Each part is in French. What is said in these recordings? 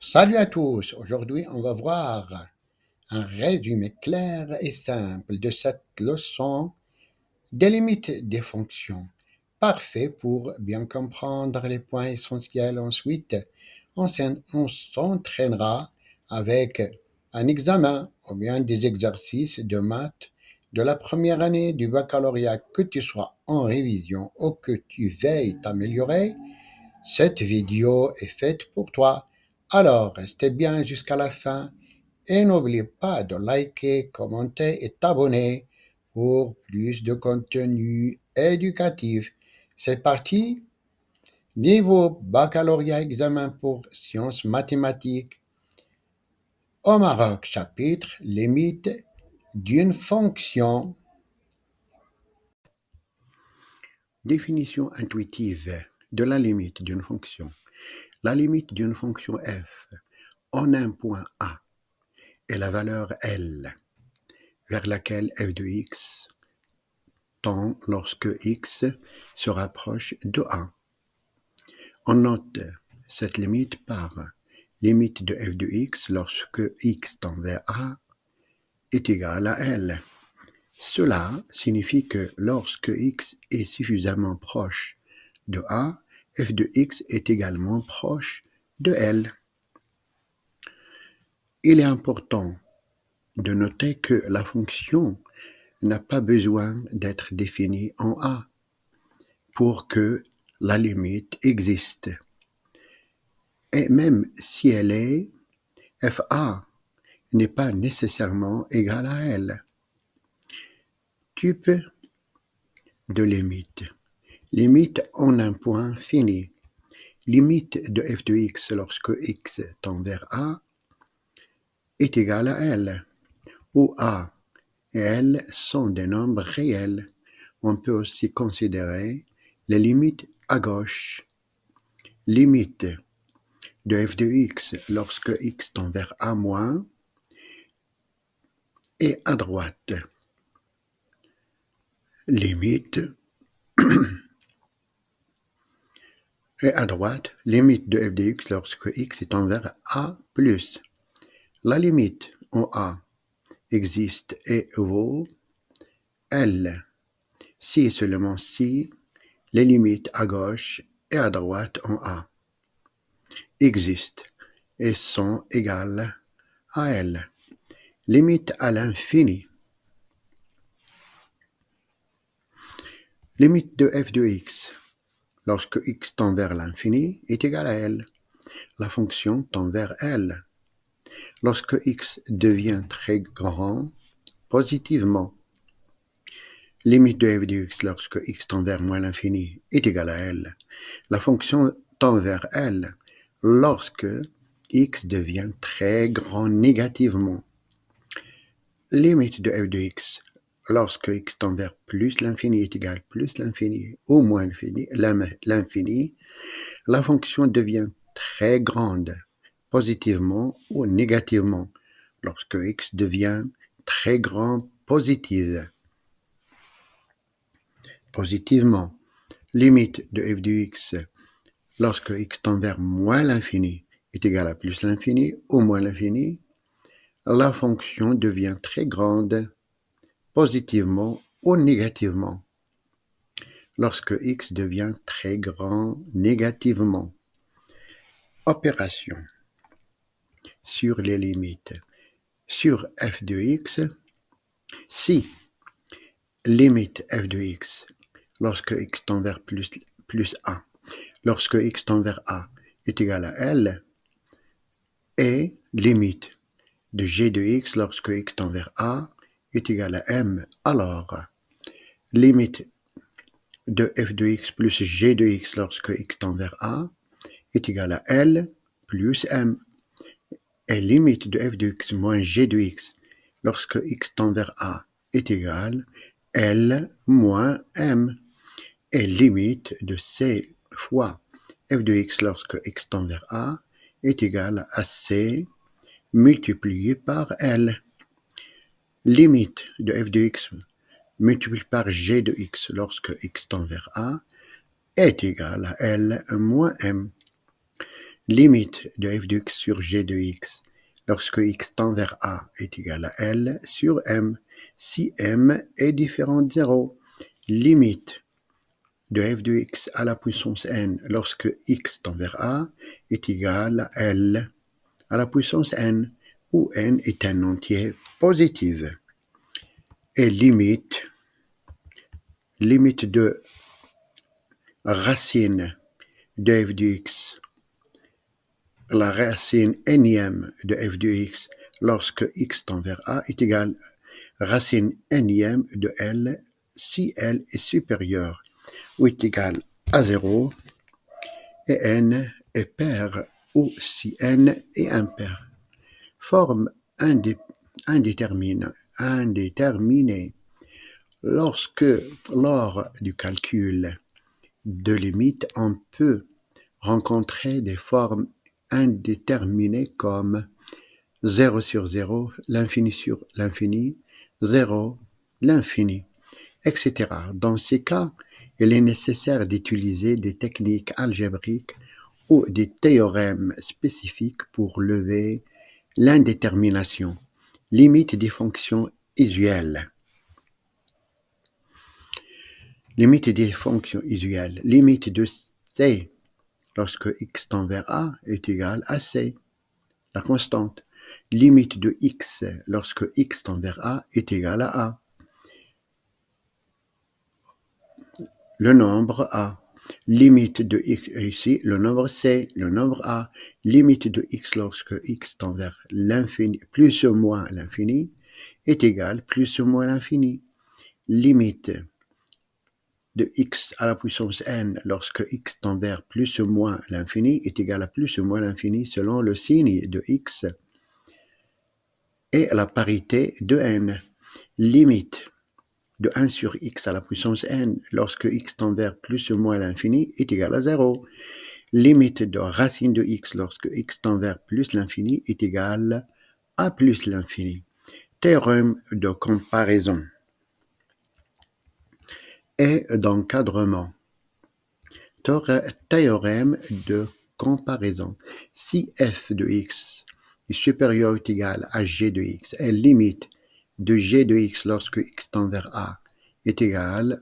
Salut à tous! Aujourd'hui, on va voir un résumé clair et simple de cette leçon des limites des fonctions. Parfait pour bien comprendre les points essentiels. Ensuite, on s'entraînera avec un examen ou bien des exercices de maths de la première année du baccalauréat, que tu sois en révision ou que tu veilles t'améliorer. Cette vidéo est faite pour toi. Alors, restez bien jusqu'à la fin et n'oubliez pas de liker, commenter et t'abonner pour plus de contenu éducatif. C'est parti. Niveau baccalauréat examen pour sciences mathématiques au Maroc, chapitre limite d'une fonction. Définition intuitive de la limite d'une fonction. La limite d'une fonction f en un point A est la valeur L vers laquelle f de x tend lorsque x se rapproche de A. On note cette limite par limite de f de x lorsque x tend vers A est égal à L. Cela signifie que lorsque x est suffisamment proche de A, f de x est également proche de L. Il est important de noter que la fonction n'a pas besoin d'être définie en A pour que la limite existe. Et même si elle est, FA n'est pas nécessairement égale à L. Type de limite. Limite en un point fini. Limite de f de x lorsque x tend vers A est égale à L, où A et L sont des nombres réels. On peut aussi considérer les limites à gauche. Limite de f de x lorsque x tend vers A moins et à droite. Limite et à droite, limite de f de x lorsque x tend vers A plus. La limite en A existe et vaut L si et seulement si les limites à gauche et à droite en A existent et sont égales à L. Limite à l'infini. Limite de f de x lorsque x tend vers l'infini est égal à L. La fonction tend vers L. Lorsque x devient très grand, positivement. Limite de f de x lorsque x tend vers moins l'infini est égal à L. La fonction tend vers L lorsque x devient très grand négativement. Limite de f de x lorsque x tend vers plus l'infini est égal à plus l'infini ou moins l'infini, la fonction devient très grande, positivement ou négativement, lorsque x devient très grand positive. Positivement, limite de f de x lorsque x tend vers moins l'infini est égal à plus l'infini ou moins l'infini, la fonction devient très grande, positivement ou négativement, lorsque x devient très grand négativement. Opération sur les limites. Sur f de x, si limite f de x lorsque x tend vers plus a, lorsque x tend vers a est égal à L, et limite de g de x lorsque x tend vers a est égal à m, alors limite de f de x plus g de x lorsque x tend vers a est égal à L plus m, et limite de f de x moins g de x lorsque x tend vers a est égal à L moins m, et limite de c fois f de x lorsque x tend vers a est égal à c multiplié par L. Limite de f de x multiplié par g de x lorsque x tend vers a est égal à L moins m. limite de f de x sur g de x lorsque x tend vers a est égal à L sur m si m est différent de 0. Limite de f de x à la puissance n lorsque x tend vers a est égal à L à la puissance n, où n est un entier positif. Et limite de racine de f de x, la racine énième de f de x lorsque x tend vers a est égal à racine énième de L si L est supérieur ou est égal à 0 et n est pair ou si n est impair. Forme indéterminée. Lors du calcul de limite, on peut rencontrer des formes indéterminées comme 0 sur 0, l'infini sur l'infini, 0, l'infini, etc. Dans ces cas, il est nécessaire d'utiliser des techniques algébriques ou des théorèmes spécifiques pour lever l'indétermination. Limite des fonctions usuelles. Limite des fonctions usuelles. Limite de C lorsque x tend vers A est égal à C, la constante. Limite de x lorsque x tend vers A est égal à A. Le nombre A. Limite de x ici, le nombre C, le nombre A. Limite de x lorsque x tend vers l'infini, plus ou moins l'infini, est égal plus ou moins l'infini. Limite de x à la puissance n lorsque x tend vers plus ou moins l'infini est égal à plus ou moins l'infini selon le signe de x et la parité de n. Limite de 1 sur x à la puissance n lorsque x tend vers plus ou moins l'infini est égal à 0. Limite de racine de x lorsque x tend vers plus l'infini est égal à plus l'infini. Théorème de comparaison et d'encadrement. Théorème de comparaison. Si f de x est supérieur ou égal à g de x et limite de g de x lorsque x tend vers a est égal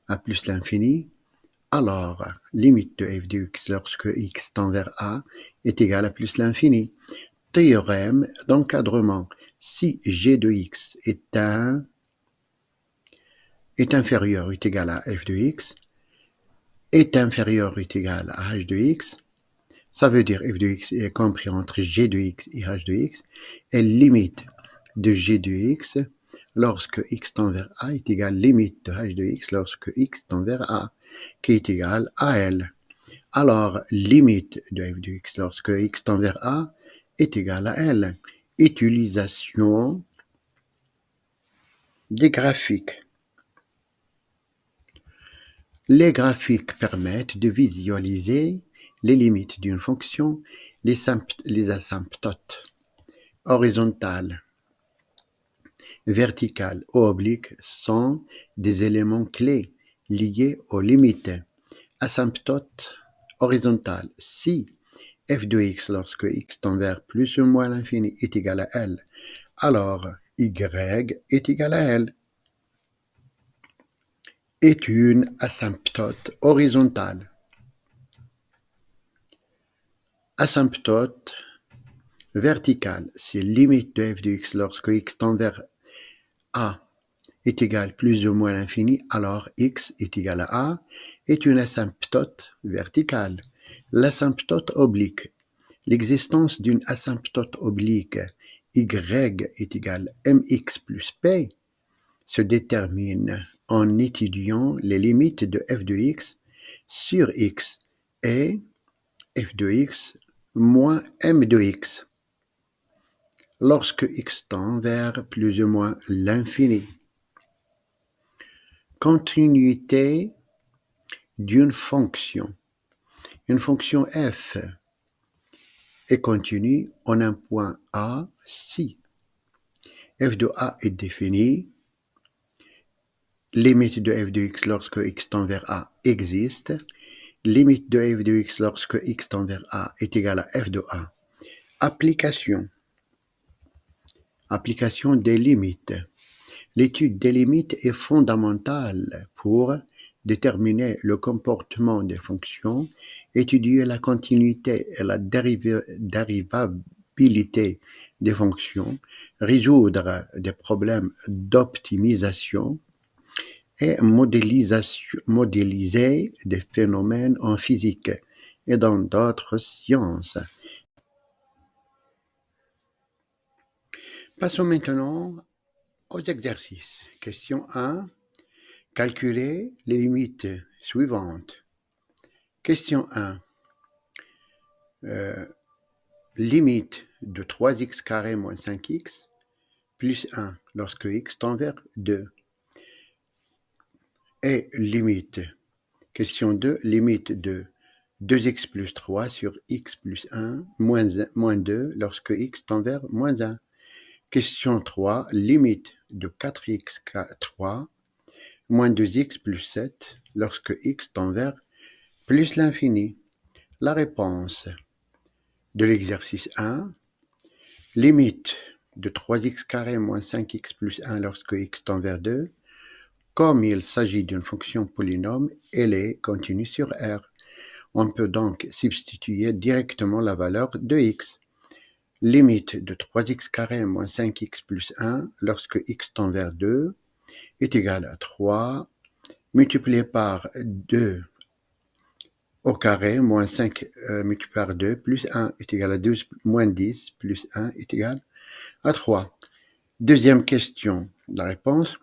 à plus l'infini, alors limite de f de x lorsque x tend vers a est égal à plus l'infini. Théorème d'encadrement. Si g de x est inférieur ou égal à f de x, est inférieur ou égal à h de x, ça veut dire f de x est compris entre g de x et h de x, et limite de g de x lorsque x tend vers a est égal à limite de h de x lorsque x tend vers a, qui est égal à L. Alors, limite de f de x lorsque x tend vers a est égal à L. Utilisation des graphiques. Les graphiques permettent de visualiser les limites d'une fonction, les asymptotes horizontales, verticales ou obliques sont des éléments clés liés aux limites. Asymptote horizontale. Si f de x lorsque x tend vers plus ou moins l'infini est égal à L, alors y est égal à L. Est une asymptote horizontale. Asymptote verticale, c'est limite de f de x lorsque x tend vers a est égal plus ou moins l'infini, alors x est égal à a, est une asymptote verticale. L'asymptote oblique. L'existence d'une asymptote oblique y est égal à mx plus p se détermine en étudiant les limites de f de x sur x et f de x moins m de x lorsque x tend vers plus ou moins l'infini. Continuité d'une fonction. Une fonction f est continue en un point A si f de a est définie, limite de f de x lorsque x tend vers a existe, limite de f de x lorsque x tend vers a est égal à f de a. Application des limites. L'étude des limites est fondamentale pour déterminer le comportement des fonctions, étudier la continuité et la dérivabilité des fonctions, résoudre des problèmes d'optimisation et modéliser des phénomènes en physique et dans d'autres sciences. Passons maintenant aux exercices. Question 1. Calculer les limites suivantes. Question 1. Limite de 3x carré moins 5x plus 1 lorsque x tend vers 2. Et limite. Question 2. Limite de 2x plus 3 sur x plus 1 moins 2 lorsque x tend vers moins 1. Question 3. Limite de 4x 3 moins 2x plus 7 lorsque x tend vers plus l'infini. La réponse de l'exercice 1, limite de 3x carré moins 5x plus 1 lorsque x tend vers 2, comme il s'agit d'une fonction polynôme, elle est continue sur R. On peut donc substituer directement la valeur de x. Limite de 3x carré moins 5x plus 1 lorsque x tend vers 2 est égal à 3 multiplié par 2 au carré moins 5 multiplié par 2 plus 1 est égal à 12 moins 10 plus 1 est égal à 3. Deuxième question. La réponse,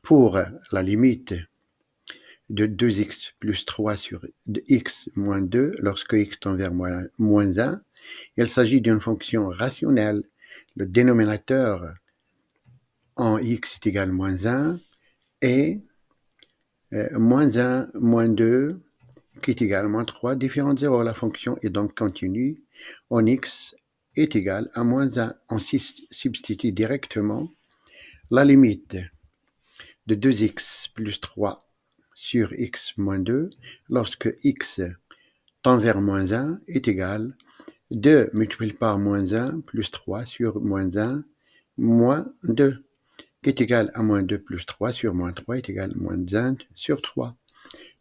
pour la limite de 2x plus 3 sur x moins 2 lorsque x tend vers moins 1, il s'agit d'une fonction rationnelle. Le dénominateur en x est égal à moins 1 et moins 1 moins 2 qui est égal à moins 3 différent de 0. La fonction est donc continue. En x est égal à moins 1. On substitue directement la limite de 2x plus 3 sur x moins 2 lorsque x tend vers moins 1 est égal à 2 multiplié par moins 1 plus 3 sur moins 1 moins 2 qui est égal à moins 2 plus 3 sur moins 3 est égal à moins 1 sur 3.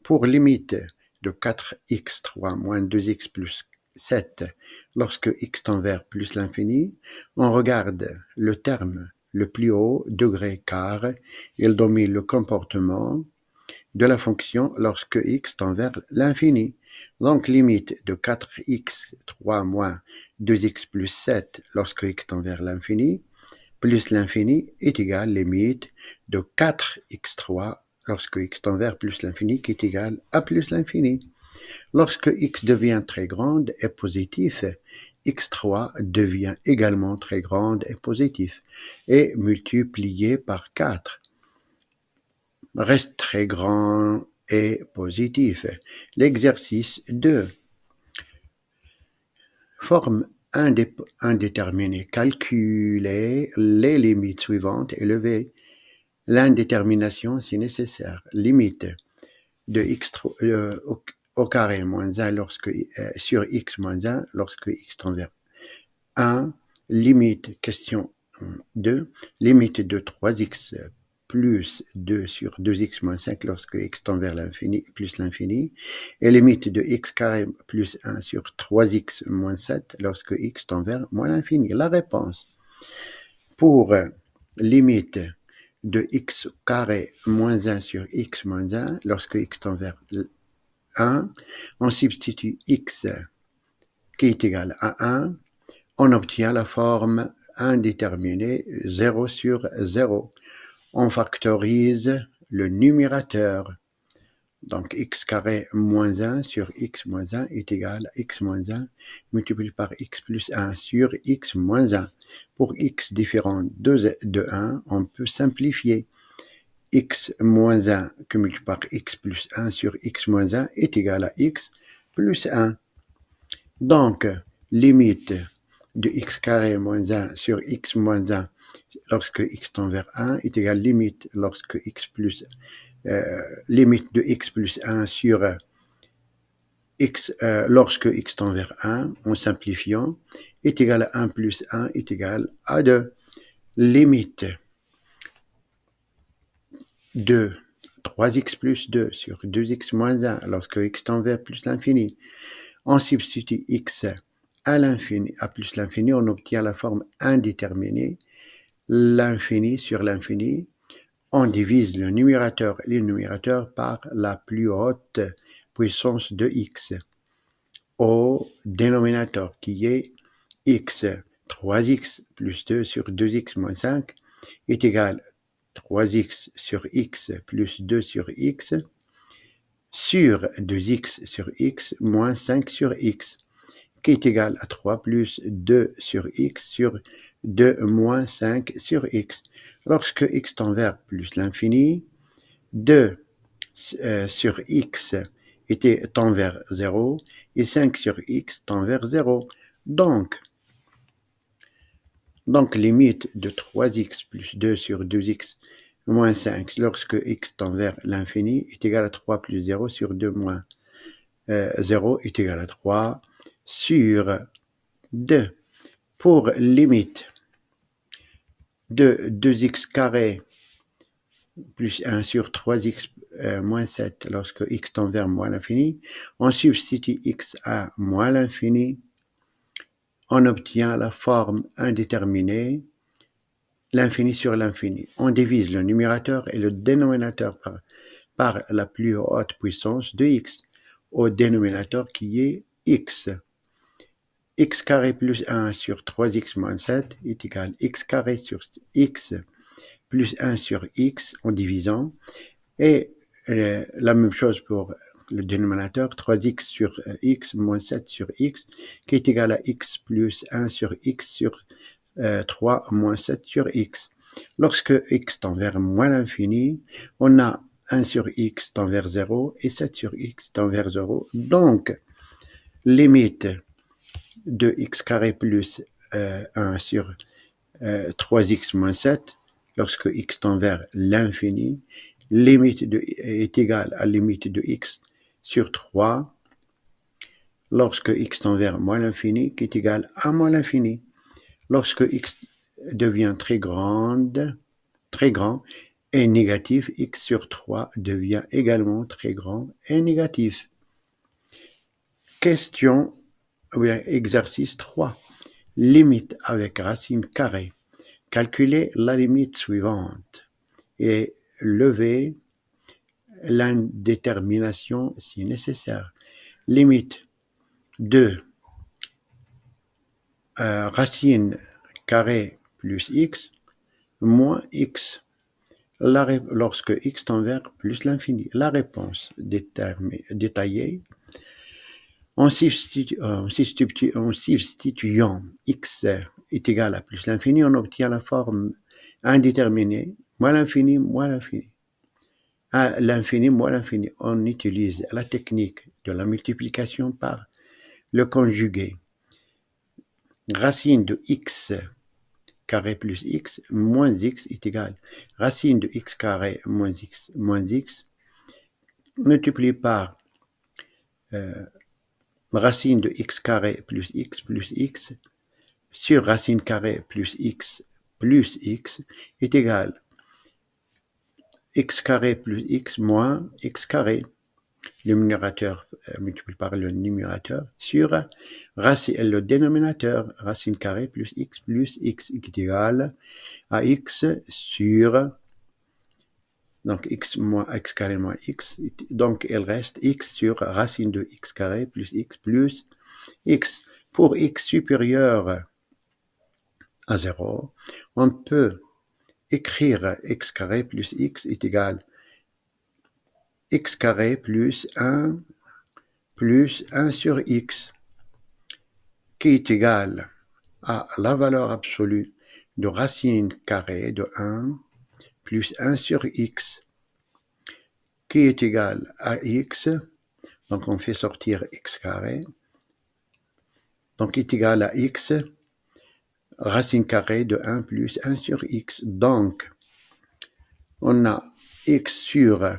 Pour limite de 4x3 moins 2x plus 7 lorsque x tend vers plus l'infini, on regarde le terme le plus haut degré car il domine le comportement de la fonction lorsque x tend vers l'infini. Donc limite de 4x3 moins 2x plus 7 lorsque x tend vers l'infini plus l'infini est égal à limite de 4x3 lorsque x tend vers plus l'infini qui est égal à plus l'infini. Lorsque x devient très grande et positif, x3 devient également très grande et positif et multiplié par 4 reste très grand et positif. L'exercice 2. Forme indéterminée. Calculer les limites suivantes et lever l'indétermination si nécessaire. Limite de x au carré moins 1 sur x moins 1 lorsque x tend vers 1. Limite, question 2, limite de 3x plus 2 sur 2x moins 5 lorsque x tend vers l'infini plus l'infini, et limite de x carré plus 1 sur 3x moins 7 lorsque x tend vers moins l'infini. La réponse pour limite de x carré moins 1 sur x moins 1 lorsque x tend vers 1, on substitue x qui est égal à 1, on obtient la forme indéterminée 0 sur 0. On factorise le numérateur. Donc x carré moins 1 sur x moins 1 est égal à x moins 1 multiplié par x plus 1 sur x moins 1. Pour x différent de 1, on peut simplifier. X moins 1 que multiplié par x plus 1 sur x moins 1 est égal à x plus 1. Donc, limite de x carré moins 1 sur x moins 1 lorsque x tend vers 1 est égal à limite limite de x plus 1 sur lorsque x tend vers 1, en simplifiant, est égal à 1 plus 1 est égal à 2. Limite de 3x plus 2 sur 2x moins 1 lorsque x tend vers plus l'infini. On substitue x à l'infini, à plus l'infini, on obtient la forme indéterminée. L'infini sur l'infini, on divise le numérateur et le numérateur par la plus haute puissance de x au dénominateur qui est x. 3x plus 2 sur 2x moins 5 est égal à 3x sur x plus 2 sur x sur 2x sur x moins 5 sur x, qui est égal à 3 plus 2 sur x sur 2 moins 5 sur x. Lorsque x tend vers plus l'infini, 2 sur x tend vers 0 et 5 sur x tend vers 0. Donc limite de 3x plus 2 sur 2x moins 5 lorsque x tend vers l'infini est égal à 3 plus 0 sur 2 moins 0 est égal à 3 sur 2. Pour limite de 2x carré plus 1 sur 3x moins 7 lorsque x tend vers moins l'infini, on substitue x à moins l'infini, on obtient la forme indéterminée, l'infini sur l'infini. On divise le numérateur et le dénominateur par la plus haute puissance de x au dénominateur qui est x. X carré plus 1 sur 3x moins 7 est égal à x carré sur x plus 1 sur x en divisant. Et la même chose pour le dénominateur, 3x sur x moins 7 sur x, qui est égal à x plus 1 sur x sur 3 moins 7 sur x. Lorsque x tend vers moins l'infini, on a 1 sur x tend vers 0 et 7 sur x tend vers 0. Donc, limite de x carré plus 1 sur 3x moins 7, lorsque x tend vers l'infini, limite est égale à limite de x sur 3, lorsque x tend vers moins l'infini, qui est égal à moins l'infini. Lorsque x devient très grand et négatif, x sur 3 devient également très grand et négatif. Question, exercice 3. Limite avec racine carrée. Calculez la limite suivante et levez l'indétermination si nécessaire. Limite de racine carrée plus x moins x lorsque x tend vers plus l'infini. La réponse détaillée en substituant x est égal à plus l'infini, on obtient la forme indéterminée, moins l'infini, moins l'infini. À l'infini, moins l'infini, on utilise la technique de la multiplication par le conjugué. Racine de x carré plus x moins x est égal à racine de x carré moins x multiplié par racine de x carré plus x sur racine carrée plus x est égal à x carré plus x moins x carré. Le numérateur multiplié par le numérateur sur le dénominateur racine carrée plus x qui est égal à x sur donc x moins x carré moins x, donc il reste x sur racine de x carré plus x. Pour x supérieur à 0, on peut écrire x carré plus x est égal à x carré plus 1 sur x, qui est égal à la valeur absolue de racine carrée de 1 plus 1 sur x, qui est égal à x, donc on fait sortir x carré, donc est égal à x, racine carrée de 1 plus 1 sur x. Donc, on a x sur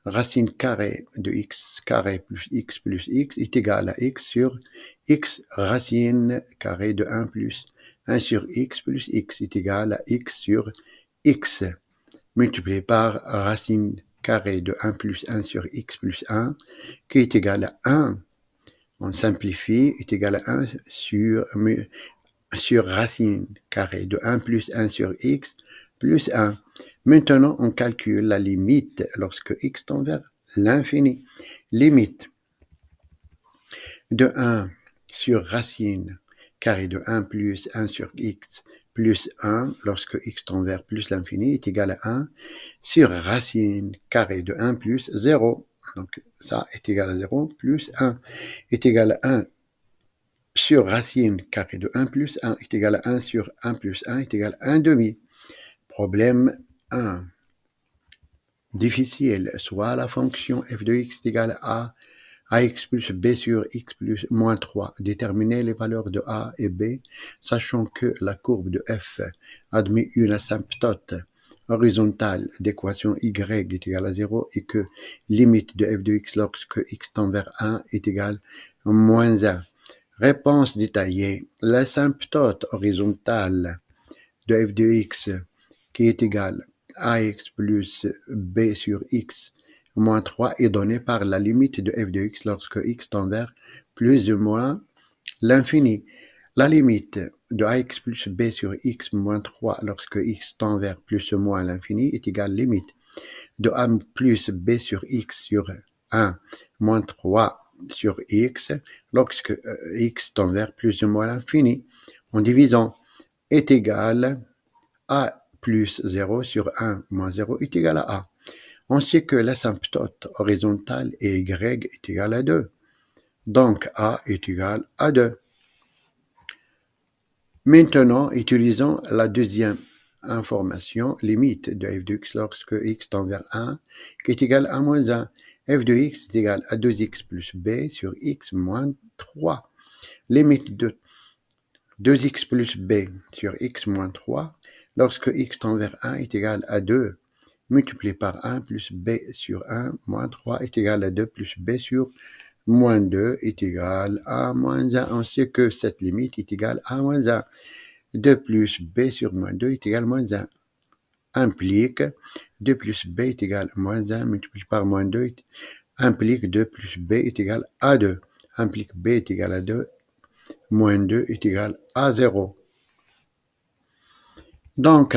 racine carrée de x carré plus x est égal à x sur x racine carrée de 1 plus 1 sur x plus x est égal à x sur x multiplié par racine carrée de 1 plus 1 sur x plus 1 qui est égal à 1. On simplifie, est égal à 1 sur racine carrée de 1 plus 1 sur x plus 1. Maintenant, on calcule la limite lorsque x tend vers l'infini. Limite de 1 sur racine carré de 1 plus 1 sur x plus 1 lorsque x tend vers plus l'infini est égal à 1 sur racine carré de 1 plus 0. Donc ça est égal à 0 plus 1 est égal à 1 sur racine carré de 1 plus 1 est égal à 1 sur 1 plus 1 est égal à 1 demi. Problème 1. Difficile. Soit la fonction f de x est égale à ax plus b sur x plus moins 3. Déterminer les valeurs de a et b, sachant que la courbe de f admet une asymptote horizontale d'équation y est égale à 0 et que limite de f de x lorsque x tend vers 1 est égale à moins 1. Réponse détaillée. L'asymptote horizontale de f de x qui est égale à ax plus b sur x moins 3 est donnée par la limite de f de x lorsque x tend vers plus ou moins l'infini. La limite de ax plus b sur x moins 3 lorsque x tend vers plus ou moins l'infini est égale à la limite de a plus b sur x sur 1 moins 3 sur x lorsque x tend vers plus ou moins l'infini en divisant est égal à plus 0 sur 1 moins 0 est égal à a. On sait que l'asymptote horizontale et y est égal à 2. Donc a est égal à 2. Maintenant, utilisons la deuxième information, limite de f de x lorsque x tend vers 1, qui est égal à moins 1. f de x est égal à 2x plus b sur x moins 3. Limite de 2x plus b sur x moins 3 lorsque x tend vers 1 est égal à 2 multiplié par 1 plus b sur 1 moins 3 est égal à 2 plus b sur moins 2 est égal à moins 1. On sait que cette limite est égale à moins 1. 2 plus b sur moins 2 est égal à moins 1. Implique 2 plus b est égal à moins 1 multiplié par moins 2 implique 2 plus b est égal à 2. Implique b est égal à 2. Moins 2 est égal à 0. Donc,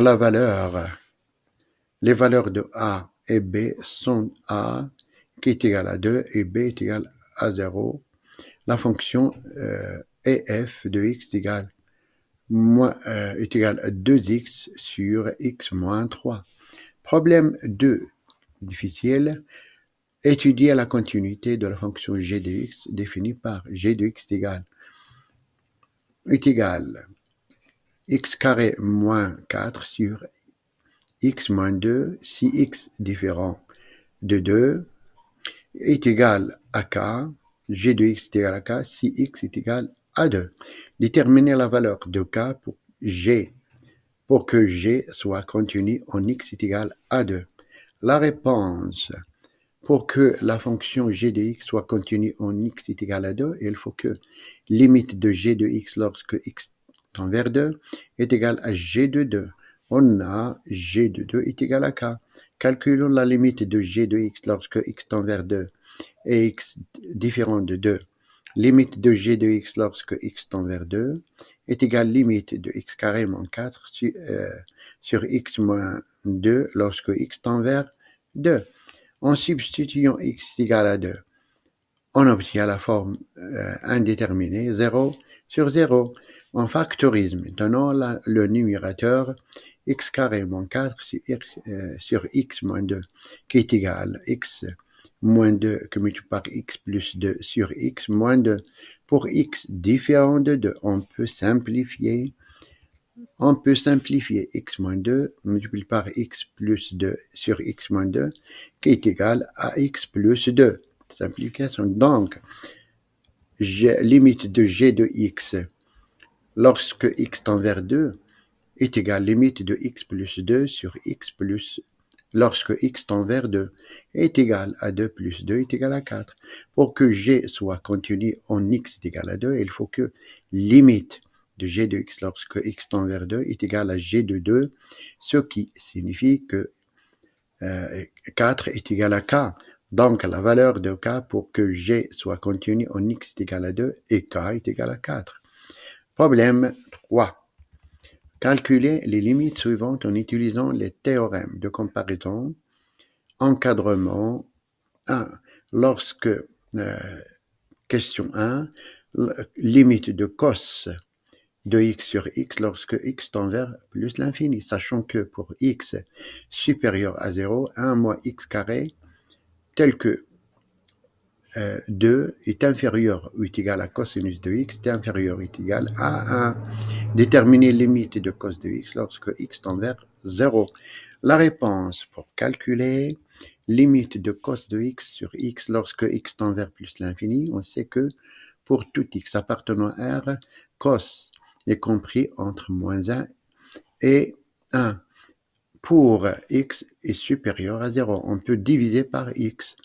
les valeurs de a et b sont a qui est égal à 2 et b est égal à 0. La fonction f de x est égale à 2x sur x moins 3. Problème 2, difficile. Étudier la continuité de la fonction g de x définie par g de x est égal x carré moins 4 sur x moins 2 si x différent de 2 est égal à k, g de x est égal à k si x est égal à 2. Déterminer la valeur de k pour que g soit contenu en x est égal à 2. La réponse, pour que la fonction g de x soit contenue en x est égal à 2, il faut que limite de g de x lorsque x tend vers 2 est égal à g de 2. On a g de 2 est égal à k. Calculons la limite de g de x lorsque x tend vers 2 et x différent de 2. Limite de g de x lorsque x tend vers 2 est égale à limite de x carré moins 4 sur x moins 2 lorsque x tend vers 2. En substituant x égale à 2, on obtient la forme indéterminée 0 sur 0. On factorise maintenant le numérateur x carré moins 4 sur x moins 2 qui est égal à x moins 2 que multiplié par x plus 2 sur x moins 2. Pour x différent de 2, on peut simplifier x moins 2 multiplié par x plus 2 sur x moins 2 qui est égal à x plus 2. Simplification. Donc, limite de g de x lorsque x tend vers 2 est égal à limite de x plus 2 sur x plus lorsque x tend vers 2 est égal à 2 plus 2 est égal à 4. Pour que g soit continu en x est égal à 2, il faut que limite de g de x lorsque x tend vers 2 est égal à g de 2, ce qui signifie que 4 est égal à k. Donc, la valeur de k pour que g soit continu en x est égal à 2 et k est égal à 4. Problème 3. Calculer les limites suivantes en utilisant les théorèmes de comparaison. Encadrement 1. Lorsque, question 1, limite de cos de x sur x lorsque x tend vers plus l'infini, sachant que pour x supérieur à 0, 1 moins x carré, tel que 2 est inférieur ou est égal à cosinus de x, est inférieur ou est égal à 1. Déterminer limite de cos de x lorsque x tend vers 0. La réponse pour calculer limite de cos de x sur x lorsque x tend vers plus l'infini, on sait que pour tout x appartenant à R, cos est compris entre moins 1 et 1. Pour x est supérieur à 0, on peut diviser par x.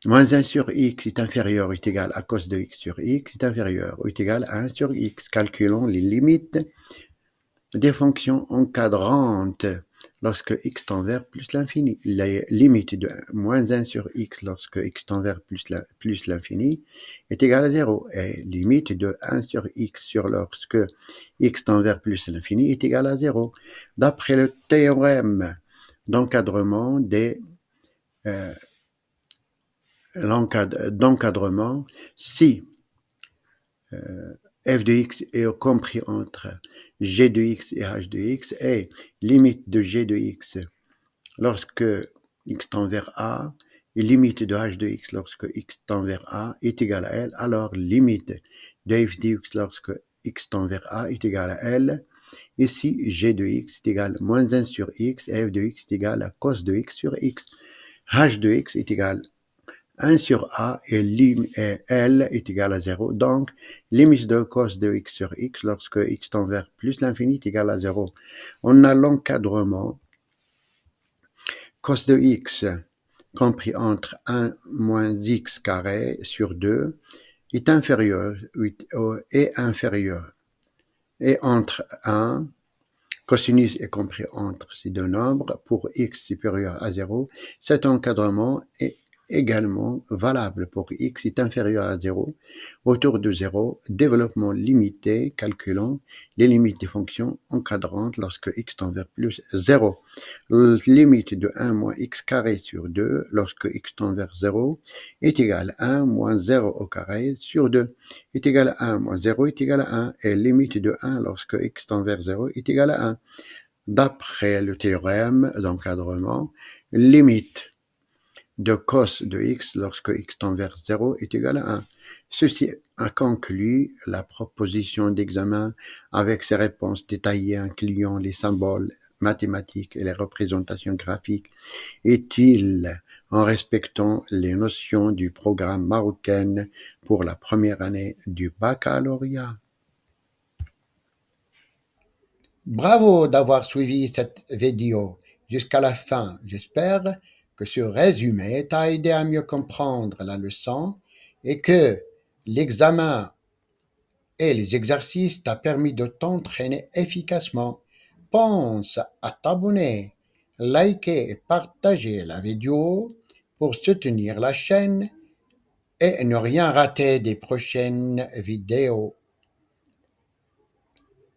Moins 1 sur x est inférieur ou est égal à cos de x sur x est inférieur ou est égal à 1 sur x. Calculons les limites des fonctions encadrantes lorsque x tend vers plus l'infini. La limite de moins 1 sur x lorsque x tend vers plus l'infini est égale à 0. Et limite de 1 sur x sur lorsque x tend vers plus l'infini est égale à 0. D'après le théorème d'encadrement d'encadrement, si f de x est compris entre g de x et h de x et limite de g de x lorsque x tend vers a et limite de h de x lorsque x tend vers a est égale à L, alors limite de f de x lorsque x tend vers a est égale à L. Ici, g de x est égal à moins 1 sur x et f de x est égal à cos de x sur x. h de x est égal à 1 sur a et L est égal à 0. Donc, limite de cos de x sur x lorsque x tend vers plus l'infini est égal à 0. On a l'encadrement cos de x compris entre 1 moins x carré sur 2 est inférieur et entre 1 cosinus est compris entre ces deux nombres pour x supérieur à 0. Cet encadrement est également valable pour x est inférieur à 0, autour de 0, développement limité, calculant les limites des fonctions encadrantes lorsque x tend vers plus 0. Limite de 1 moins x carré sur 2 lorsque x tend vers 0 est égal à 1 moins 0 au carré sur 2 est égal à 1 moins 0 est égal à 1 et limite de 1 lorsque x tend vers 0 est égal à 1. D'après le théorème d'encadrement, limite de cos de x lorsque x tend vers 0 est égal à 1. Ceci a conclu la proposition d'examen avec ses réponses détaillées incluant les symboles mathématiques et les représentations graphiques utiles en respectant les notions du programme marocain pour la première année du baccalauréat. Bravo d'avoir suivi cette vidéo jusqu'à la fin. J'espère que ce résumé t'a aidé à mieux comprendre la leçon et que l'examen et les exercices t'a permis de t'entraîner efficacement. Pense à t'abonner, liker et partager la vidéo pour soutenir la chaîne et ne rien rater des prochaines vidéos.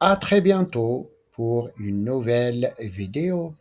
À très bientôt pour une nouvelle vidéo.